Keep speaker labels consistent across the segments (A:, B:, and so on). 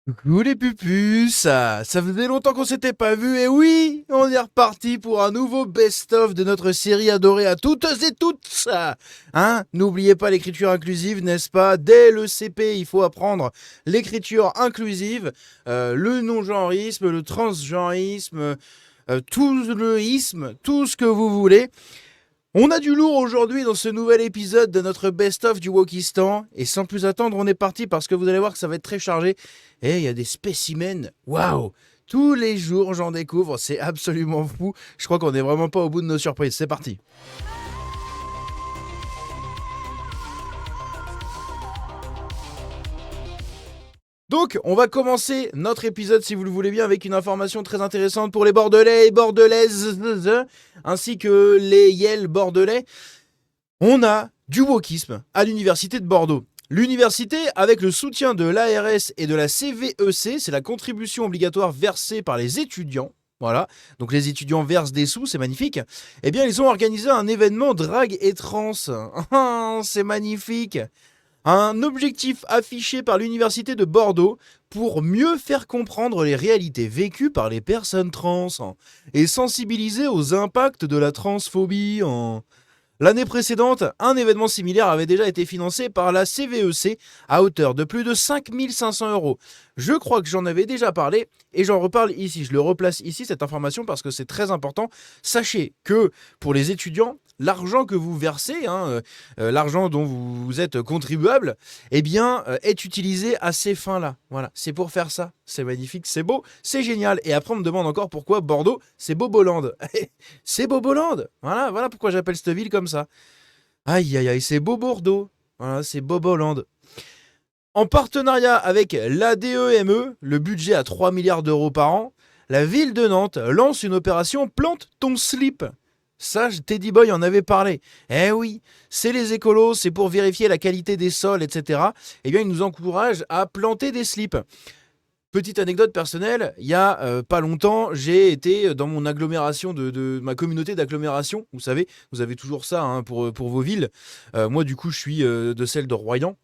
A: Coucou les pupus, ça faisait longtemps qu'on s'était pas vu et oui, on est reparti pour un nouveau best-of de notre série adorée à toutes et toutes. Hein, n'oubliez pas l'écriture inclusive, n'est-ce pas? Dès le CP, il faut apprendre l'écriture inclusive, le non-genrisme, le transgenrisme, tout le isme, tout ce que vous voulez. On a du lourd aujourd'hui dans ce nouvel épisode de notre best-of du Wokistan. Et sans plus attendre, on est parti parce que vous allez voir que ça va être très chargé. Et il y a des spécimens. Waouh! Tous les jours, j'en découvre. C'est absolument fou. Je crois qu'on n'est vraiment pas au bout de nos surprises. C'est parti. Donc, on va commencer notre épisode, si vous le voulez bien, avec une information très intéressante pour les Bordelais et Bordelaises, ainsi que les Yel Bordelais. On a du wokisme à l'université de Bordeaux. L'université, avec le soutien de l'ARS et de la CVEC, c'est la contribution obligatoire versée par les étudiants. Voilà, donc les étudiants versent des sous, c'est magnifique. Eh bien, ils ont organisé un événement drague et trans. C'est magnifique. Un objectif affiché par l'université de Bordeaux pour mieux faire comprendre les réalités vécues par les personnes trans et sensibiliser aux impacts de la transphobie. L'année précédente, un événement similaire avait déjà été financé par la CVEC à hauteur de plus de 5 500 euros. Je crois que j'en avais déjà parlé et j'en reparle ici. Je le replace ici, cette information, parce que c'est très important. Sachez que pour les étudiants, l'argent que vous versez, l'argent dont vous êtes contribuable, eh bien, est utilisé à ces fins-là. Voilà, c'est pour faire ça. C'est magnifique, c'est beau, c'est génial. Et après, on me demande encore pourquoi Bordeaux, c'est Boboland. C'est Boboland. Voilà pourquoi j'appelle cette ville comme ça. Aïe, aïe, aïe, c'est beau Bordeaux. Voilà, c'est Boboland. En partenariat avec l'ADEME, le budget à 3 milliards d'euros par an, la ville de Nantes lance une opération Plante ton slip. Ça, Teddy Boy en avait parlé. Eh oui, c'est les écolos, c'est pour vérifier la qualité des sols, etc. Eh bien, ils nous encouragent à planter des slips. Petite anecdote personnelle, il y a pas longtemps, j'ai été dans mon agglomération de ma communauté d'agglomération. Vous savez, vous avez toujours ça, hein, pour vos villes. Moi, du coup, je suis de celle de Royan.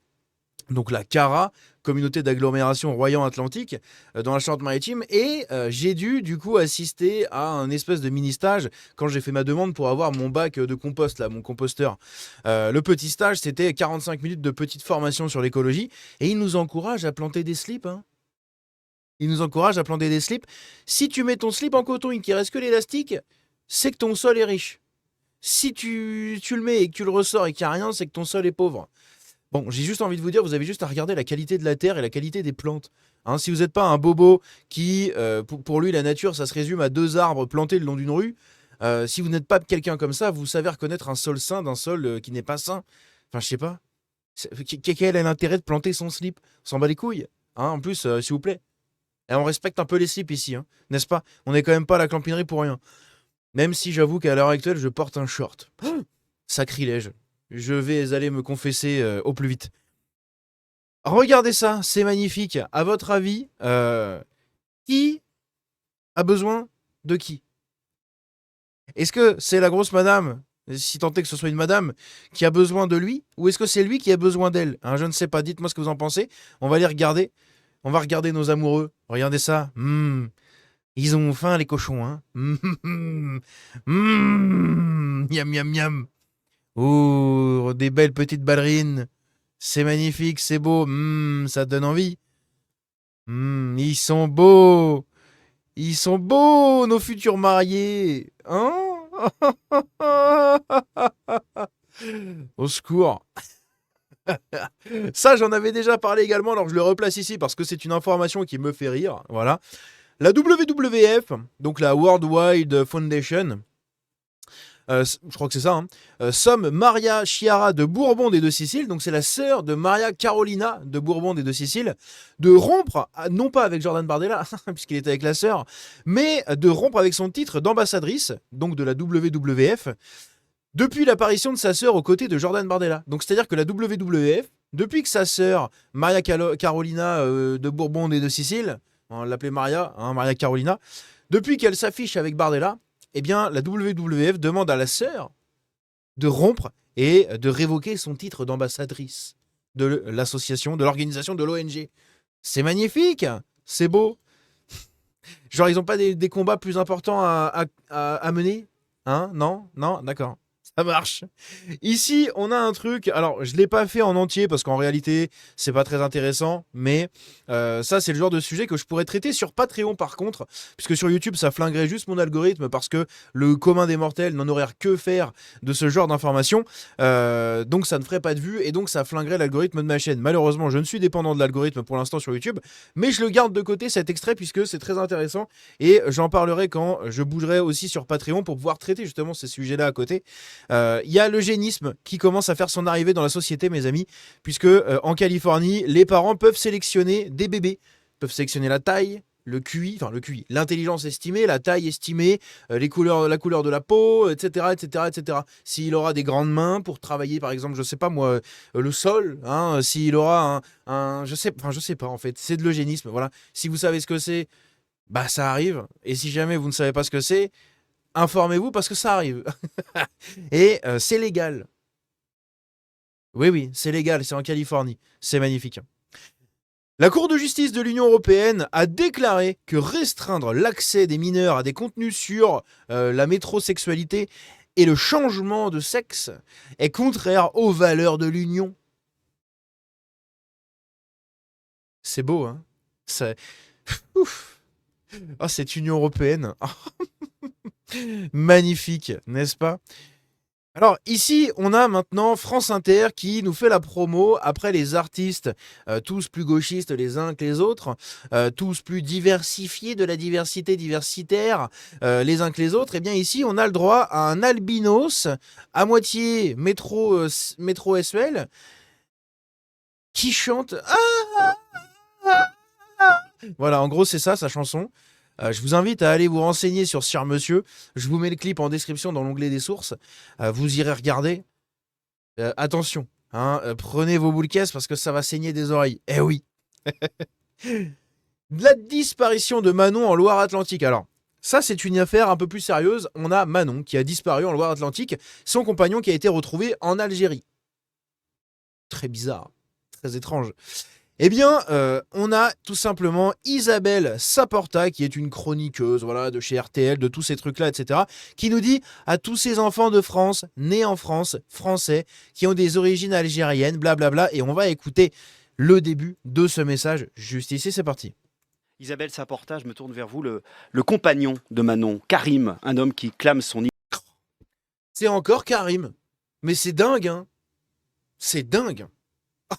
A: Donc la CARA, communauté d'agglomération Royan-Atlantique, dans la Charente-Maritime. Et j'ai dû, du coup, assister à un espèce de mini-stage quand j'ai fait ma demande pour avoir mon bac de compost, là, mon composteur. Le petit stage, c'était 45 minutes de petite formation sur l'écologie. Et ils nous encouragent à planter des slips, hein. Ils nous encouragent à planter des slips. Si tu mets ton slip en coton et qu'il reste que l'élastique, c'est que ton sol est riche. Si tu le mets et que tu le ressors et qu'il n'y a rien, c'est que ton sol est pauvre. Bon, j'ai juste envie de vous dire, vous avez juste à regarder la qualité de la terre et la qualité des plantes. Hein, si vous n'êtes pas un bobo qui, pour lui, la nature, ça se résume à 2 arbres plantés le long d'une rue, si vous n'êtes pas quelqu'un comme ça, vous savez reconnaître un sol sain d'un sol qui n'est pas sain. Enfin, je sais pas. Quel est l'intérêt de planter son slip? On s'en bat les couilles. Hein, en plus, s'il vous plaît. Et on respecte un peu les slips ici, hein, n'est-ce pas? On n'est quand même pas à la clampinerie pour rien. Même si j'avoue qu'à l'heure actuelle, je porte un short. Sacrilège. Je vais aller me confesser au plus vite. Regardez ça, c'est magnifique. À votre avis, qui a besoin de qui? Est-ce que c'est la grosse madame, si tant est que ce soit une madame, qui a besoin de lui? Ou est-ce que c'est lui qui a besoin d'elle? Hein, je ne sais pas, dites-moi ce que vous en pensez. On va les regarder. On va regarder nos amoureux. Regardez ça. Ils ont faim, les cochons, hein. Miam, miam, miam. Oh, des belles petites ballerines. C'est magnifique, c'est beau. Ça donne envie. Ils sont beaux. Ils sont beaux, nos futurs mariés. Hein? Au secours. Ça, j'en avais déjà parlé également, alors je le replace ici parce que c'est une information qui me fait rire. Voilà. La WWF, donc la World Wide Foundation, je crois que c'est ça, hein, somme Maria Chiara de Bourbon et de Sicile, donc c'est la sœur de Maria Carolina de Bourbon et de Sicile, de rompre, non pas avec Jordan Bardella, puisqu'il était avec la sœur, mais de rompre avec son titre d'ambassadrice, donc de la WWF, depuis l'apparition de sa sœur aux côtés de Jordan Bardella. Donc c'est-à-dire que la WWF, depuis que sa sœur Maria Carolina de Bourbon et de Sicile, on l'appelait Maria, hein, Maria Carolina, depuis qu'elle s'affiche avec Bardella, eh bien la WWF demande à la sœur de rompre et de révoquer son titre d'ambassadrice de l'association, de l'organisation de l'ONG. C'est magnifique! C'est beau. Genre, ils ont pas des combats plus importants à mener? Hein? Non? Non? D'accord. Ça marche. Ici, on a un truc. Alors, je l'ai pas fait en entier parce qu'en réalité, c'est pas très intéressant. Mais ça, c'est le genre de sujet que je pourrais traiter sur Patreon par contre. Puisque sur YouTube, ça flinguerait juste mon algorithme parce que le commun des mortels n'en aurait que faire de ce genre d'informations. Donc, ça ne ferait pas de vues et donc ça flinguerait l'algorithme de ma chaîne. Malheureusement, je ne suis dépendant de l'algorithme pour l'instant sur YouTube. Mais je le garde de côté cet extrait puisque c'est très intéressant. Et j'en parlerai quand je bougerai aussi sur Patreon pour pouvoir traiter justement ces sujets-là à côté. Il y a l'eugénisme qui commence à faire son arrivée dans la société, mes amis, puisque en Californie, les parents peuvent sélectionner des bébés, peuvent sélectionner la taille, le QI, enfin le QI, l'intelligence estimée, la taille estimée, les couleurs, la couleur de la peau, etc., etc., etc. S'il aura des grandes mains pour travailler, par exemple, je sais pas moi, le sol, hein, s'il aura je sais pas en fait, c'est de l'eugénisme, voilà. Si vous savez ce que c'est, bah ça arrive, et si jamais vous ne savez pas ce que c'est, informez-vous parce que ça arrive. Et c'est légal. Oui, oui, c'est légal, c'est en Californie. C'est magnifique. La Cour de justice de l'Union européenne a déclaré que restreindre l'accès des mineurs à des contenus sur la métrosexualité et le changement de sexe est contraire aux valeurs de l'Union. C'est beau, hein? C'est... Ouf. Oh, cette Union européenne. Magnifique, n'est-ce pas? Alors ici, on a maintenant France Inter qui nous fait la promo après les artistes, tous plus gauchistes les uns que les autres, tous plus diversifiés de la diversité diversitaire les uns que les autres. Et bien ici, on a le droit à un albinos à moitié métro SEL qui chante. Voilà, en gros, c'est ça sa chanson. Je vous invite à aller vous renseigner sur Sir Monsieur. Je vous mets le clip en description dans l'onglet des sources. Vous irez regarder. Attention, hein, prenez vos boules caisses parce que ça va saigner des oreilles. Eh oui. La disparition de Manon en Loire-Atlantique. Alors, ça, c'est une affaire un peu plus sérieuse. On a Manon qui a disparu en Loire-Atlantique. Son compagnon qui a été retrouvé en Algérie. Très bizarre. Très étrange. Eh bien, on a tout simplement Isabelle Saporta, qui est une chroniqueuse voilà, de chez RTL, de tous ces trucs-là, etc., qui nous dit à tous ces enfants de France, nés en France, français, qui ont des origines algériennes, blablabla, et on va écouter le début de ce message juste ici, c'est parti.
B: Isabelle Saporta, je me tourne vers vous, le compagnon de Manon, Karim, un homme qui clame son...
A: C'est encore Karim. Mais c'est dingue, hein. C'est dingue.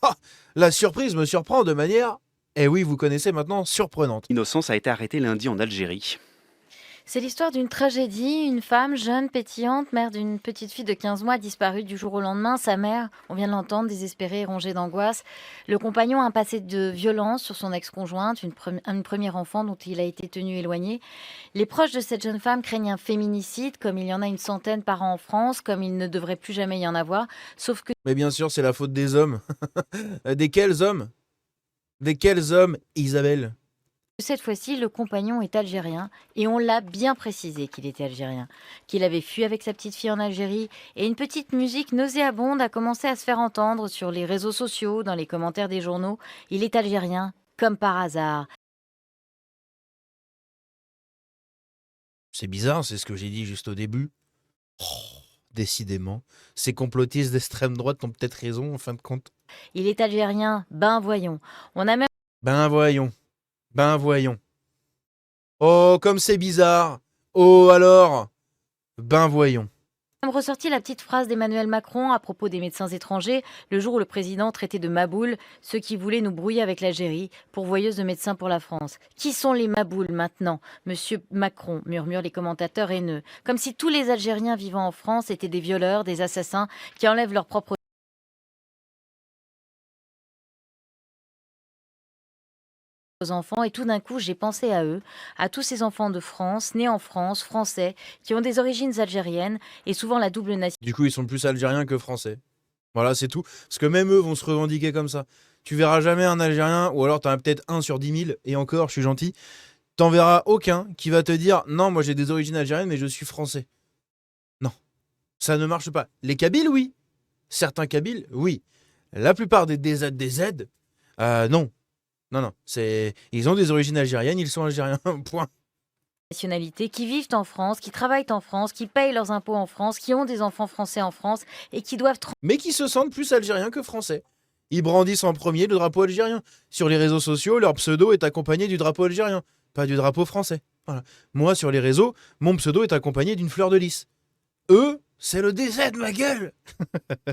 A: Ah, la surprise me surprend de manière, eh oui, vous connaissez maintenant, surprenante.
B: innocence a été arrêté lundi en Algérie.
C: C'est l'histoire d'une tragédie. Une femme jeune, pétillante, mère d'une petite fille de 15 mois, disparue du jour au lendemain. Sa mère, on vient de l'entendre, désespérée et rongée d'angoisse. Le compagnon a un passé de violence sur son ex-conjointe, une première enfant dont il a été tenu éloigné. Les proches de cette jeune femme craignent un féminicide, comme il y en a une centaine par an en France, comme il ne devrait plus jamais y en avoir. Sauf que
A: Mais bien sûr, c'est la faute des hommes. Des quels hommes? Des quels hommes, Isabelle?
C: cette fois-ci, le compagnon est algérien et on l'a bien précisé qu'il était algérien, qu'il avait fui avec sa petite fille en Algérie et une petite musique nauséabonde a commencé à se faire entendre sur les réseaux sociaux, dans les commentaires des journaux. Il est algérien, comme par hasard.
A: C'est bizarre, c'est ce que j'ai dit juste au début. Oh, décidément, ces complotistes d'extrême droite ont peut-être raison en fin de compte.
C: Il est algérien, ben voyons. On a même
A: Ben voyons, ben voyons. Oh, comme c'est bizarre. Oh alors, ben voyons.
C: ressorti la petite phrase d'Emmanuel Macron à propos des médecins étrangers, le jour où le président traitait de maboules ceux qui voulaient nous brouiller avec l'Algérie, pourvoyeuse de médecins pour la France. Qui sont les maboules maintenant, Monsieur Macron, murmurent les commentateurs haineux. Comme si tous les Algériens vivant en France étaient des violeurs, des assassins, qui enlèvent leurs propres enfants. Et tout d'un coup, j'ai pensé à eux, à tous ces enfants de France, nés en France, français, qui ont des origines algériennes et souvent la double nationalité.
A: Du coup, ils sont plus algériens que français. Voilà, c'est tout. Parce que même eux vont se revendiquer comme ça. Tu verras jamais un Algérien, ou alors t'en as peut-être un sur 10 000, et encore, je suis gentil. T'en verras aucun qui va te dire « Non, moi j'ai des origines algériennes, mais je suis français. » Non, ça ne marche pas. Les Kabyles, oui. Certains Kabyles, oui. La plupart des DZ, non. Non, non, ils ont des origines algériennes, ils sont algériens, point.
C: Nationalités, qui vivent en France, qui travaillent en France, qui payent leurs impôts en France, qui ont des enfants français en France et qui doivent
A: Mais qui se sentent plus algériens que français. Ils brandissent en premier le drapeau algérien. Sur les réseaux sociaux, leur pseudo est accompagné du drapeau algérien, pas du drapeau français. Voilà. Moi, sur les réseaux, mon pseudo est accompagné d'une fleur de lys. Eux, c'est le DZ, ma gueule.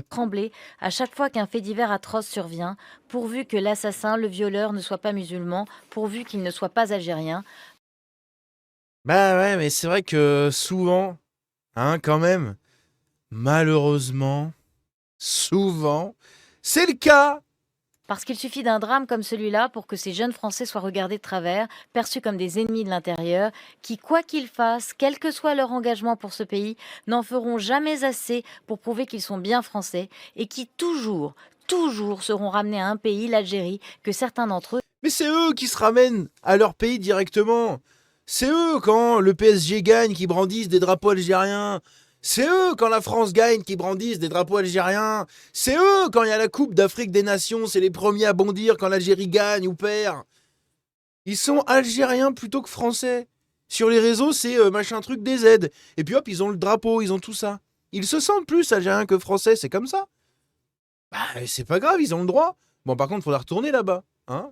C: trembler à chaque fois qu'un fait divers atroce survient, pourvu que l'assassin, le violeur ne soit pas musulman, pourvu qu'il ne soit pas algérien.
A: Bah ouais, mais c'est vrai que souvent, hein, quand même, malheureusement, souvent, c'est le cas.
C: Parce qu'il suffit d'un drame comme celui-là pour que ces jeunes Français soient regardés de travers, perçus comme des ennemis de l'intérieur, qui, quoi qu'ils fassent, quel que soit leur engagement pour ce pays, n'en feront jamais assez pour prouver qu'ils sont bien français, et qui toujours seront ramenés à un pays, l'Algérie, que certains d'entre eux
A: Mais c'est eux qui se ramènent à leur pays directement. C'est eux, quand le PSG gagne, qui brandissent des drapeaux algériens. C'est eux, quand la France gagne, qui brandissent des drapeaux algériens. C'est eux, quand il y a la Coupe d'Afrique des Nations, c'est les premiers à bondir quand l'Algérie gagne ou perd. Ils sont algériens plutôt que français. Sur les réseaux, c'est machin truc des Z. Et puis hop, ils ont le drapeau, ils ont tout ça. Ils se sentent plus algériens que français, c'est comme ça. Bah, c'est pas grave, ils ont le droit. Bon, par contre, il faudra retourner là-bas. Hein.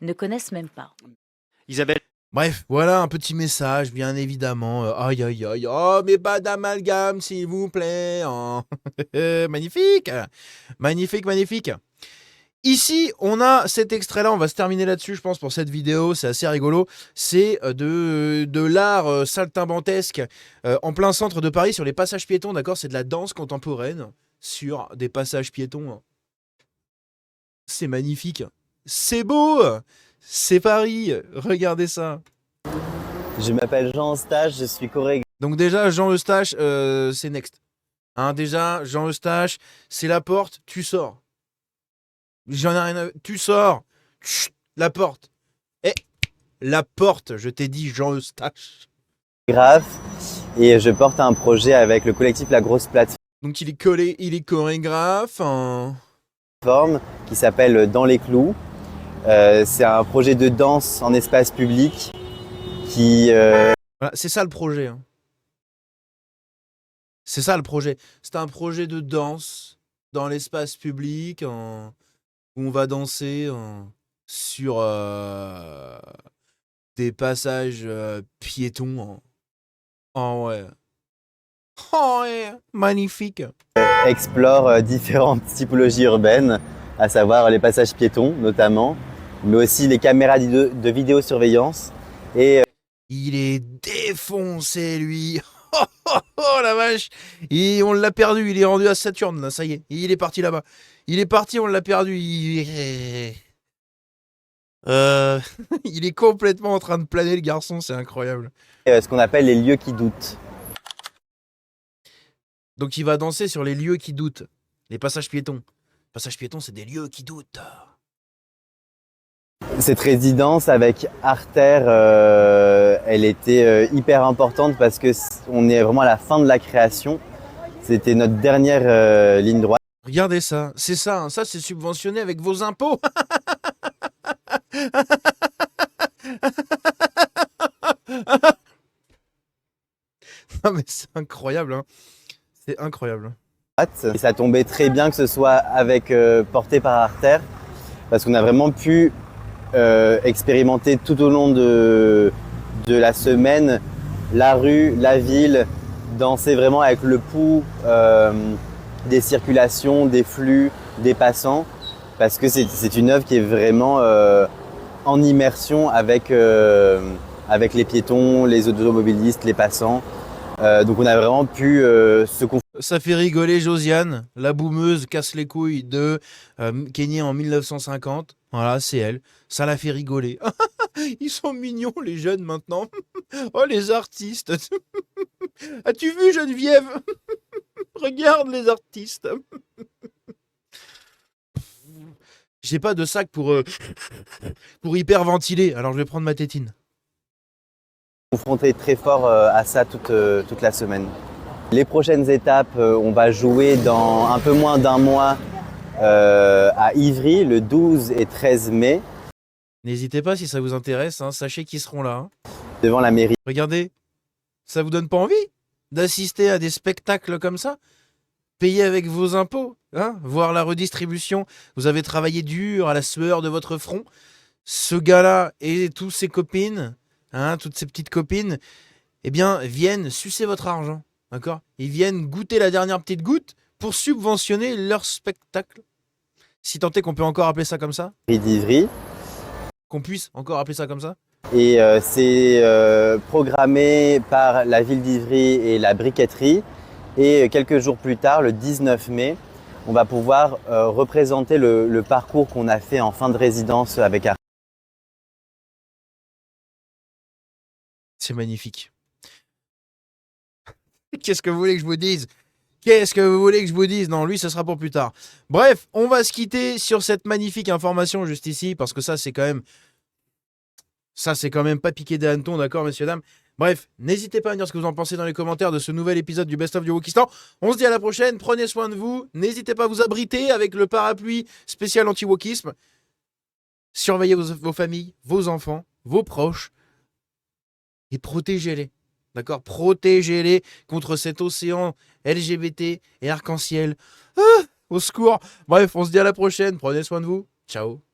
C: ne connaissent même pas.
B: Isabelle,
A: Bref, voilà un petit message, bien évidemment. Aïe, aïe, aïe. Oh, mais pas d'amalgame, s'il vous plaît. Oh. Magnifique. Magnifique, magnifique. Ici, on a cet extrait-là, on va se terminer là-dessus, je pense, pour cette vidéo, c'est assez rigolo. C'est de l'art saltimbanquesque en plein centre de Paris, sur les passages piétons, d'accord. C'est de la danse contemporaine sur des passages piétons. C'est magnifique. C'est beau. C'est Paris. Regardez ça.
D: Je m'appelle Jean Eustache, je suis chorégraphe.
A: Donc déjà, Jean Eustache, c'est next. Hein, déjà, Jean Eustache, c'est la porte, tu sors. J'en ai rien à... Tu sors. Chut, la porte. Eh, la porte, je t'ai dit Jean Eustache.
D: Et je porte un projet avec le collectif La Grosse Plateforme
A: Donc il est chorégraphe.
D: qui s'appelle Dans les clous. C'est un projet de danse en espace public qui...
A: Voilà, c'est ça le projet. Hein. C'est ça le projet. C'est un projet de danse dans l'espace public où on va danser sur des passages piétons. Oh ouais. Oh ouais, magnifique.
D: explore différentes typologies urbaines, à savoir les passages piétons notamment, mais aussi les caméras de vidéosurveillance. Et
A: Il est défoncé, lui. Oh, oh, oh, la vache. Et on l'a perdu, il est rendu à Saturne, là, ça y est. Il est parti là-bas. Il est parti, on l'a perdu. Il est complètement en train de planer, le garçon, c'est incroyable.
D: ce qu'on appelle les lieux qui doutent.
A: Donc il va danser sur les lieux qui doutent. Les passages piétons. Passages piétons, c'est des lieux qui doutent.
D: Cette résidence avec Arter, elle était hyper importante parce que on est vraiment à la fin de la création. C'était notre dernière ligne droite.
A: Regardez ça, c'est ça, hein. Ça c'est subventionné avec vos impôts. Non mais c'est incroyable, hein. C'est incroyable.
D: Et ça tombait très bien que ce soit avec porté par Arter parce qu'on a vraiment pu expérimenter tout au long de la semaine la rue, la ville, danser vraiment avec le pouls des circulations, des flux, des passants, parce que c'est une œuvre qui est vraiment en immersion avec les piétons, les automobilistes, les passants. Donc on a vraiment pu se confronter.
A: Ça fait rigoler Josiane, la boumeuse casse les couilles qui est née en 1950. Voilà, c'est elle. Ça la fait rigoler. Ils sont mignons les jeunes maintenant. Oh les artistes. As-tu vu Geneviève? Regarde les artistes. J'ai pas de sac pour hyperventiler, alors je vais prendre ma tétine.
D: Confronté très fort à ça toute la semaine. Les prochaines étapes, on va jouer dans un peu moins d'un mois à Ivry le 12 et 13 mai
A: N'hésitez pas si ça vous intéresse, hein, sachez qu'ils seront là. Hein.
D: devant la mairie.
A: Regardez, ça vous donne pas envie d'assister à des spectacles comme ça? Payer avec vos impôts, hein, voir la redistribution. Vous avez travaillé dur à la sueur de votre front. Ce gars-là et tous ses copines, hein, toutes ses petites copines, eh bien, viennent sucer votre argent. D'accord? Ils viennent goûter la dernière petite goutte pour subventionner leur spectacle. Si tant est qu'on peut encore appeler ça comme ça,
D: d'Ivry.
A: qu'on puisse encore appeler ça comme ça.
D: Et c'est programmé par la ville d'Ivry et la briqueterie. Et quelques jours plus tard, le 19 mai, on va pouvoir représenter le parcours qu'on a fait en fin de résidence avec Arthur.
A: C'est magnifique. Qu'est-ce que vous voulez que je vous dise? Qu'est-ce que vous voulez que je vous dise? Non, lui, ce sera pour plus tard. Bref, on va se quitter sur cette magnifique information juste ici, parce que ça, c'est quand même... Ça, c'est quand même pas piqué des hannetons, d'accord, messieurs, dames? Bref, n'hésitez pas à me dire ce que vous en pensez dans les commentaires de ce nouvel épisode du Best of du Wokistan. On se dit à la prochaine, prenez soin de vous. N'hésitez pas à vous abriter avec le parapluie spécial anti-wokisme. Surveillez vos familles, vos enfants, vos proches, et protégez-les. D'accord? Protégez-les contre cet océan LGBT et arc-en-ciel. Ah, au secours. Bref, on se dit à la prochaine. Prenez soin de vous. Ciao.